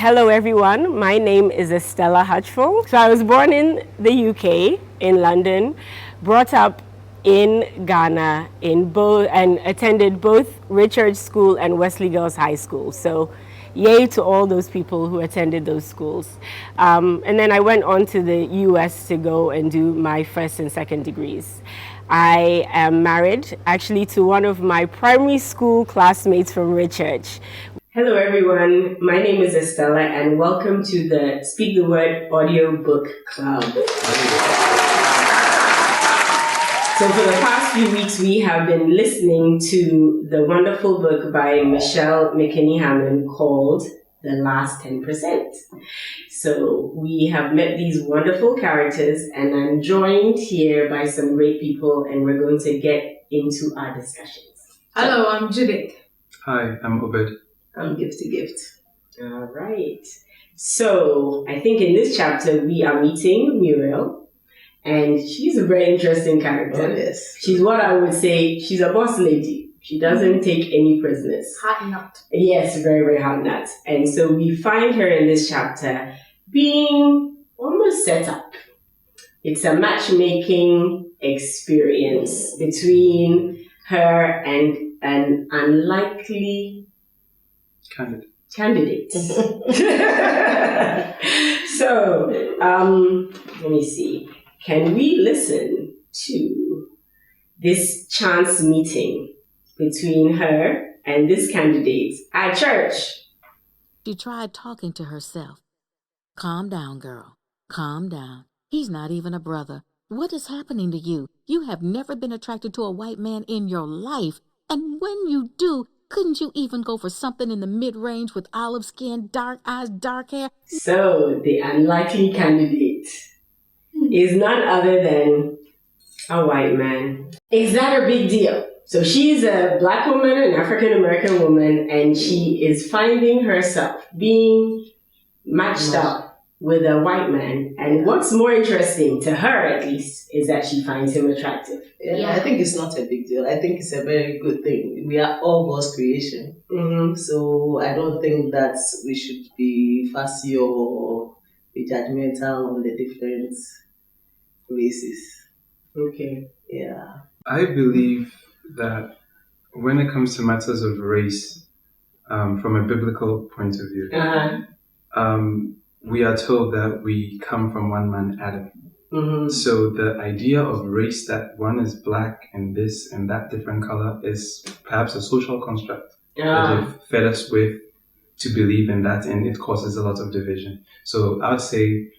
Hello everyone, my name is Estella Hutchful. So I was born in the UK, in London, brought up in Ghana, and attended both Richards School and Wesley Girls High School. So yay to all those people who attended those schools. And then I went on to the US to go and do my first and second degrees. I am married actually to one of my primary school classmates from Richards. Hello everyone, my name is Estella and welcome to the Speak the Word Audiobook Club. So for the past few weeks we have been listening to the wonderful book by Michelle McKinney Hammond called The Last 10%. So we have met these wonderful characters and I'm joined here by some great people and we're going to get into our discussions. Hello, I'm Judith. Hi, I'm Obed. I'm Gift. All right. So I think in this chapter we are meeting Muriel, and she's a very interesting character. Oh, yes. She's what I would say, she's a boss lady. She doesn't take any prisoners. Hot nut. Yes, very, very hot nut. And so we find her in this chapter being almost set up. It's a matchmaking experience between her and an unlikely candidate. So, let me see. Can we listen to this chance meeting between her and this candidate at church? She tried talking to herself. Calm down, girl. Calm down. He's not even a brother. What is happening to you? You have never been attracted to a white man in your life. And when you do, couldn't you even go for something in the mid-range with olive skin, dark eyes, dark hair? So, the unlikely candidate is none other than a white man. Is that a big deal? So she's a black woman, an African-American woman, and she is finding herself being matched up with a white man. And what's more interesting, to her at least, is that she finds him attractive. Yeah, I think it's not a big deal. I think it's a very good thing. We are all God's creation. Mm-hmm. So I don't think that we should be fussy or be judgmental on the different races. Okay. Yeah. I believe that when it comes to matters of race, from a biblical point of view, we are told that we come from one man, Adam. Mm-hmm. So the idea of race, that one is black and this and that different color, is perhaps a social construct that they've fed us with to believe in that, and it causes a lot of division. So I would say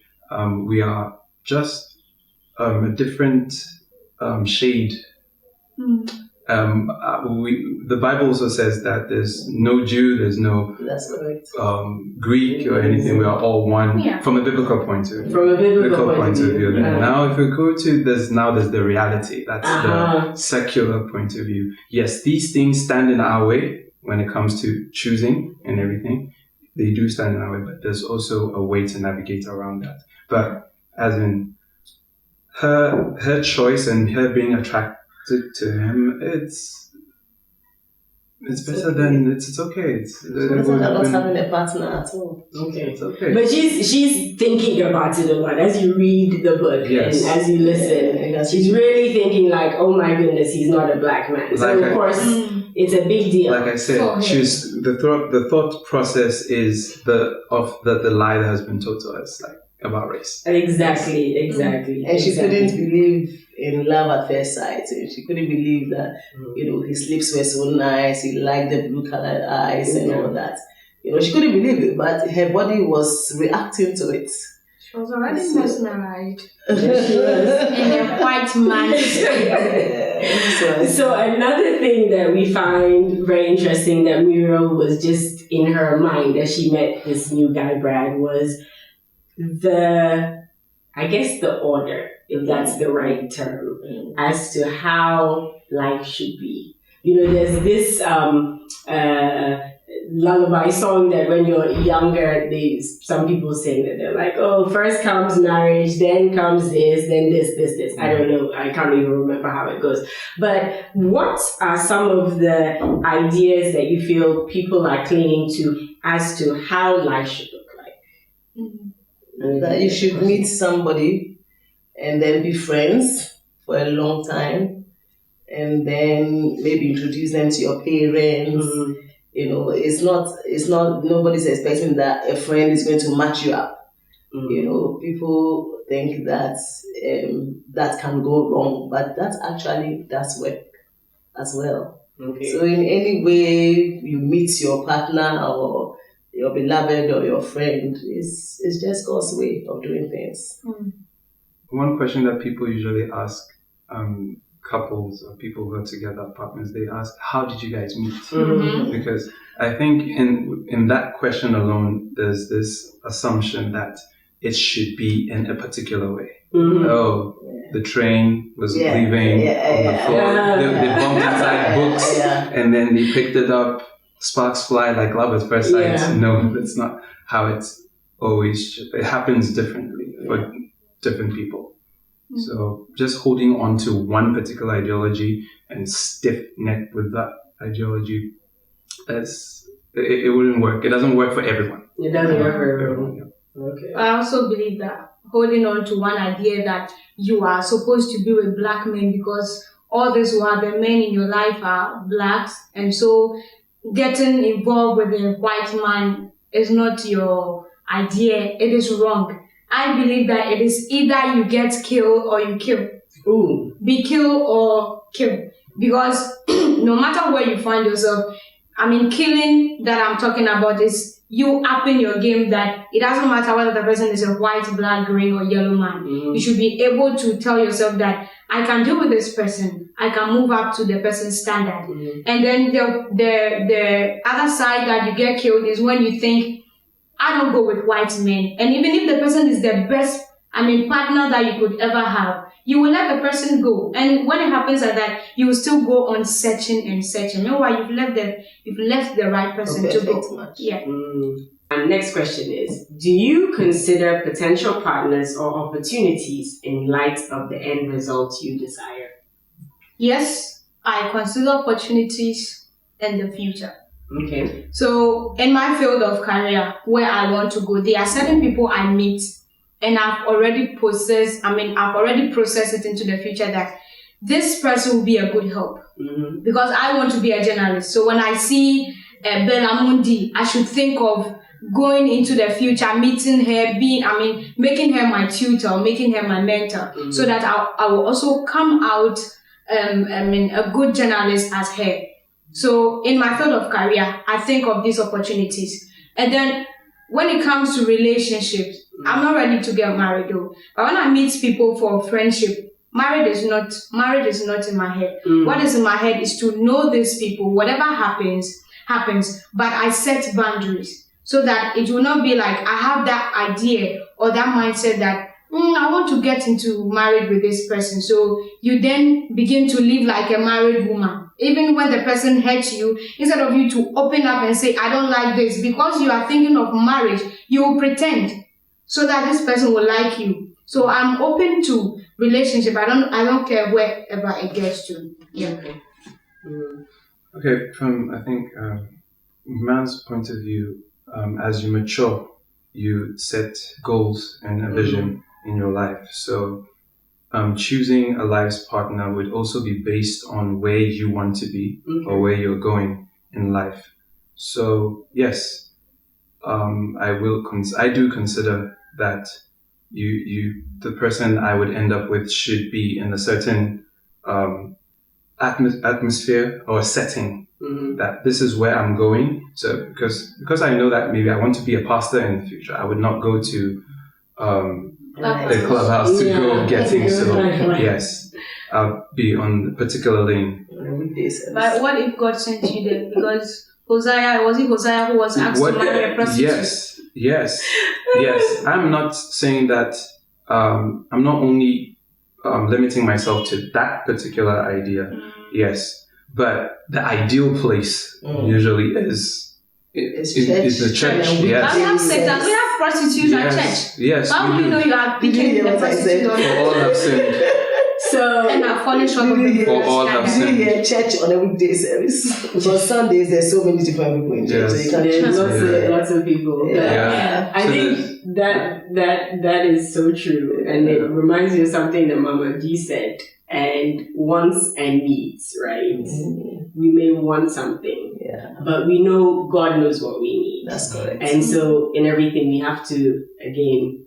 we are just a different shade. The Bible also says that there's no Jew, there's no Greek or anything. We are all one from a biblical point of view. From a biblical point of view. Yeah. Now, if we go to this, now there's the reality. That's the secular point of view. Yes, these things stand in our way when it comes to choosing and everything. They do stand in our way, but there's also a way to navigate around that. But as in her choice and her being attracted to him, it's better than it's okay. It's not having a partner at all. Okay, it's okay. But she's thinking about it a lot as you read the book and as you listen. She's really thinking like, oh my goodness, he's not a black man. So of course, it's a big deal. Like I said, the thought process is the lie that has been told to us, like about race. Exactly. And she couldn't believe in love at first sight. She couldn't believe that, his lips were so nice, he liked the blue colored eyes and all that. She couldn't believe it, but her body was reacting to it. She was already mesmerized. In a white man. So another thing that we find very interesting that Muriel was just in her mind as she met this new guy, Brad, was the order, if that's the right term, as to how life should be. There's this lullaby song that when you're younger, some people sing that they're like, oh, first comes marriage, then comes this, then this. I don't know. I can't even remember how it goes. But what are some of the ideas that you feel people are clinging to as to how life should look like? that you should meet somebody and then be friends for a long time, and then maybe introduce them to your parents. You know, it's not. Nobody's expecting that a friend is going to match you up. You know, people think that that can go wrong, but that actually does work as well. Okay. So in any way you meet your partner or your beloved or your friend, it's just God's way of doing things. One question that people usually ask couples or people who are together, partners, they ask, how did you guys meet? Because I think in that question alone, there's this assumption that it should be in a particular way. Oh, the train was leaving on the floor. They bumped inside books and then they picked it up. Sparks fly like love at first sight. No, that's not how it's always. It happens differently for different people. So just holding on to one particular ideology and stiff-necked with that ideology, it wouldn't work. It doesn't work for everyone. It doesn't work for everyone. Okay. I also believe that holding on to one idea that you are supposed to be with black men because all those who are the men in your life are blacks, and so getting involved with a white man is not your idea. It is wrong. I believe that it is either you get killed or you kill. Be killed or kill. Because no matter where you find yourself, I mean, killing that I'm talking about is you upping your game that it doesn't matter whether the person is a white, black, green, or yellow man. You should be able to tell yourself that I can deal with this person. I can move up to the person's standard. And then the other side that you get killed is when you think, I don't go with white men. And even if the person is the best, partner that you could ever have, you will let the person go. And when it happens like that, you will still go on searching and searching. Meanwhile, you've left the right person to go. Yeah. And next question is, do you consider potential partners or opportunities in light of the end result you desire? Yes, I consider opportunities in the future. Okay. So in my field of career, where I want to go, there are certain people I meet and I've already processed it into the future that this person will be a good help. Because I want to be a journalist. So when I see Bella Mundi, I should think of going into the future, meeting her, making her my tutor, making her my mentor, so that I will also come out, a good journalist as her. So in my field of career, I think of these opportunities. And then when it comes to relationships, I'm not ready to get married though. But when I meet people for friendship, marriage is not in my head. What is in my head is to know these people. Whatever happens. But I set boundaries so that it will not be like I have that idea or that mindset that I want to get into marriage with this person. So you then begin to live like a married woman. Even when the person hurts you, instead of you to open up and say, I don't like this, because you are thinking of marriage, you will pretend so that this person will like you. So I'm open to relationship. I don't care wherever it gets to. Yeah. Okay, from I think man's point of view, as you mature, you set goals and a vision in your life. So choosing a life's partner would also be based on where you want to be or where you're going in life. So yes, I do consider that the person I would end up with should be in a certain atmosphere or setting. That this is where I'm going. So because I know that maybe I want to be a pastor in the future, I would not go to a clubhouse to go getting. So yes, I'll be on a particular lane. But what if God sent you there? Because Hosea who was asked to marry a prostitute? Yes. I'm not saying that. I'm not only limiting myself to that particular idea. Yes. But the ideal place usually is the church. We have sectors. We have prostitutes at church. Yes. How do you know you are picking the prostitute? For all have sinned. So And I fallen short of the For all have standard. You hear church on a weekday service. Because Sundays there's so many different people in church, so you can't there's choose. lots of people. But Yeah. I So think that is so true, and it reminds me of something that Mama G said. And wants and needs, right? We may want something, Yeah, but we know God knows what we need. that's correct. And so in everything we have to, again,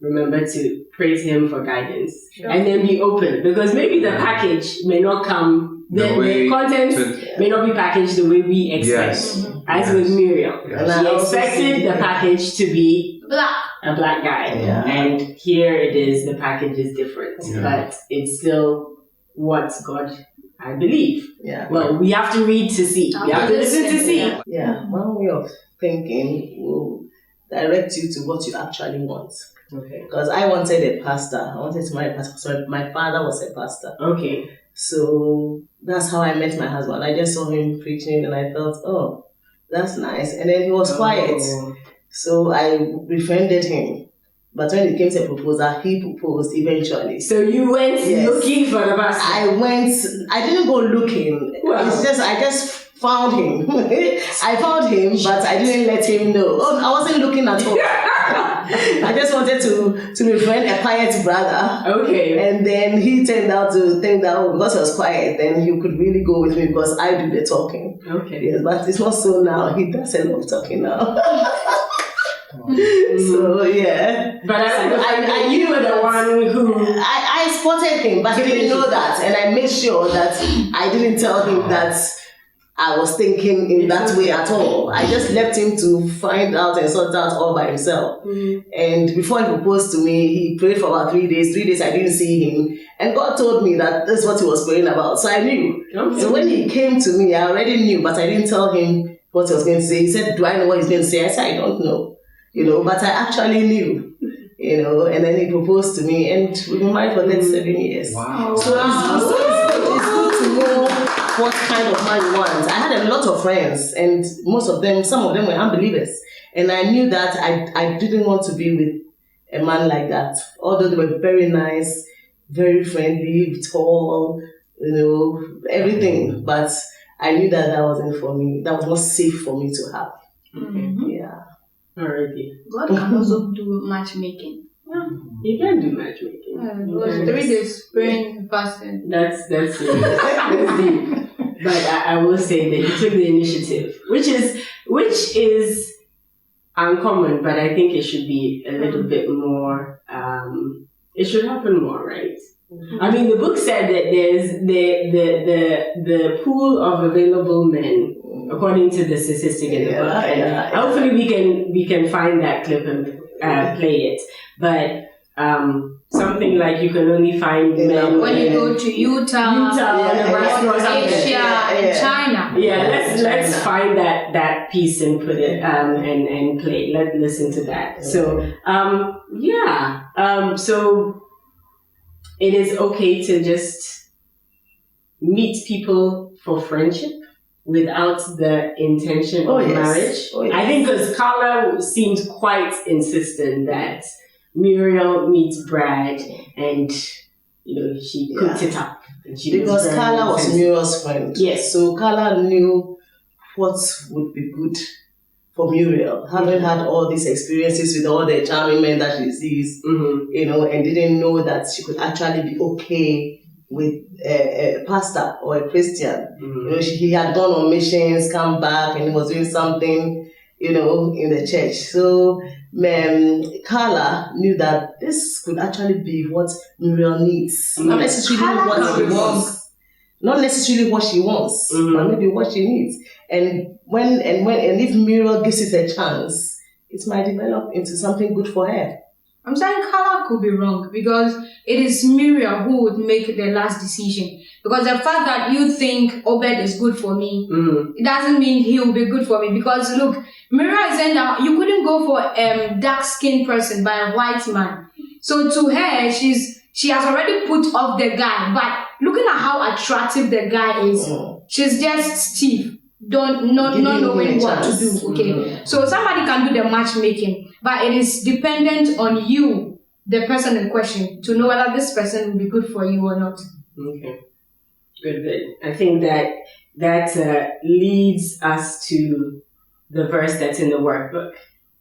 remember to pray to Him for guidance. And then be open, because maybe the package may not come, the content may not be packaged the way we expect. Yes. As with Muriel. Yes. And I She also expected see- the package to be Black. a black guy. Yeah. And here it is, the package is different. Yeah. But it's still what God, I believe. Yeah. Well, we have to read to see. We have to listen to see. Yeah. Yeah, one way of thinking will direct you to what you actually want. Okay. Because I wanted a pastor. I wanted to marry a pastor. So my father was a pastor. Okay. So that's how I met my husband. I just saw him preaching and I thought, oh, that's nice. And then he was quiet. Oh. So I befriended him. But when it came to a proposal, he proposed eventually. So you went Yes. looking for the pastor. I didn't go looking. Wow. I just found him. I found him, but I didn't let him know. Oh, I wasn't looking at all. I just wanted to befriend a quiet brother. Okay. And then he turned out to think that, oh, because he was quiet, then he could really go with me because I do the talking. Okay. Yes, but it's not so now. He does a lot of talking now. So, yeah. But I knew you were the one who. I spotted him, but he didn't know that. And I made sure that I didn't tell him that I was thinking in that way at all. I just left him to find out and sort out all by himself. And before he proposed to me, he prayed for about 3 days. 3 days I didn't see him. And God told me that that's what he was praying about. So I knew. Okay. So when he came to me, I already knew, but I didn't tell him what he was going to say. He said, do I know what he's going to say? I said, I don't know. But I actually knew. And then he proposed to me, and we've been married for 37 years. Wow. So it's good to know what kind of man you want. I had a lot of friends, and some of them were unbelievers. And I knew that I didn't want to be with a man like that. Although they were very nice, very friendly, tall, everything. But I knew that wasn't for me. That was not safe for me to have. Yeah. Alrighty. God can also do matchmaking. You can do matchmaking. It was 3 days praying, fasting. That's that's deep. But I will say that you took the initiative, which is uncommon, but I think it should be a little bit more. It should happen more, right? I mean, the book said that there's the pool of available men, according to the statistic in the book. And hopefully we can find that clip and play it. But something like you can only find men When you go to Utah, Nebraska or something. Asia, and China. Yeah, let's find that piece and put it and play. Let's listen to that. So so it is okay to just meet people for friendship without the intention of marriage. Oh, yes. I think because Carla seemed quite insistent that Muriel meets Brad and she cooked it up. And Because Carla was Muriel's friend. Yes. So Carla knew what would be good for Muriel, having had all these experiences with all the charming men that she sees, and didn't know that she could actually be okay with a pastor or a Christian. He had gone on missions, come back, and he was doing something, in the church. So Carla knew that this could actually be what Muriel needs. Not necessarily what she wants. Not necessarily what she wants, but maybe what she needs. And if Muriel gives it a chance, it might develop into something good for her. I'm saying Carla could be wrong because it is Muriel who would make the last decision. Because the fact that you think Obed is good for me, it doesn't mean he will be good for me. Because look, Muriel is saying that you couldn't go for a dark-skinned person by a white man. So to her, she has already put off the guy. But looking at how attractive the guy is, she's just stiff. Not knowing what to do. Okay, so somebody can do the matchmaking, but it is dependent on you the person in question to know whether this person will be good for you or not. Okay. Good. I think that leads us to the verse that's in the workbook.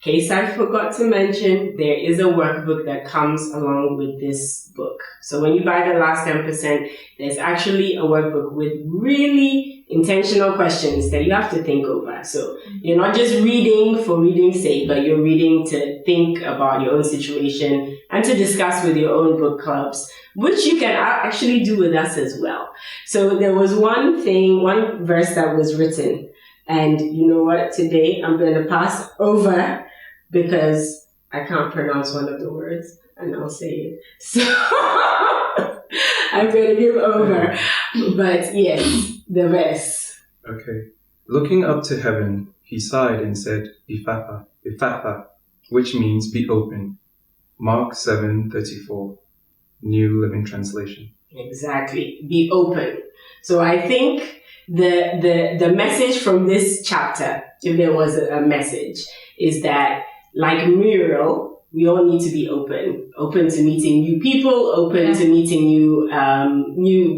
In case I forgot to mention, there is a workbook that comes along with this book. So when you buy the last 10%, there's actually a workbook with really intentional questions that you have to think over. So you're not just reading for reading's sake, but you're reading to think about your own situation and to discuss with your own book clubs, which you can actually do with us as well. So there was one verse that was written. And you know what? Today I'm going to pass over because I can't pronounce one of the words and I'll say it. So I'm going to give over. But yes, the verse. Okay. Looking up to heaven, he sighed and said, Ephphatha, Ephphatha, which means be open. Mark 7:34, New Living Translation. Exactly. Be open. So I think the message from this chapter, if there was a message, is that like Muriel, we all need to be open to meeting new people, open to meeting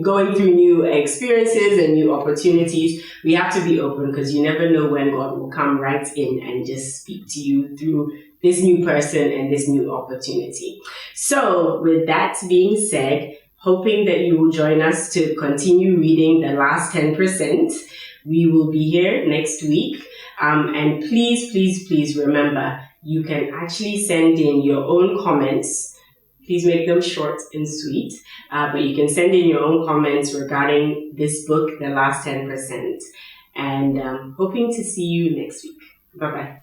going through new experiences and new opportunities. We have to be open because you never know when God will come right in and just speak to you through this new person and this new opportunity. So with that being said, hoping that you will join us to continue reading the last 10%. We will be here next week. And please remember, you can actually send in your own comments. Please make them short and sweet. But you can send in your own comments regarding this book, The Last 10%. And hoping to see you next week. Bye-bye.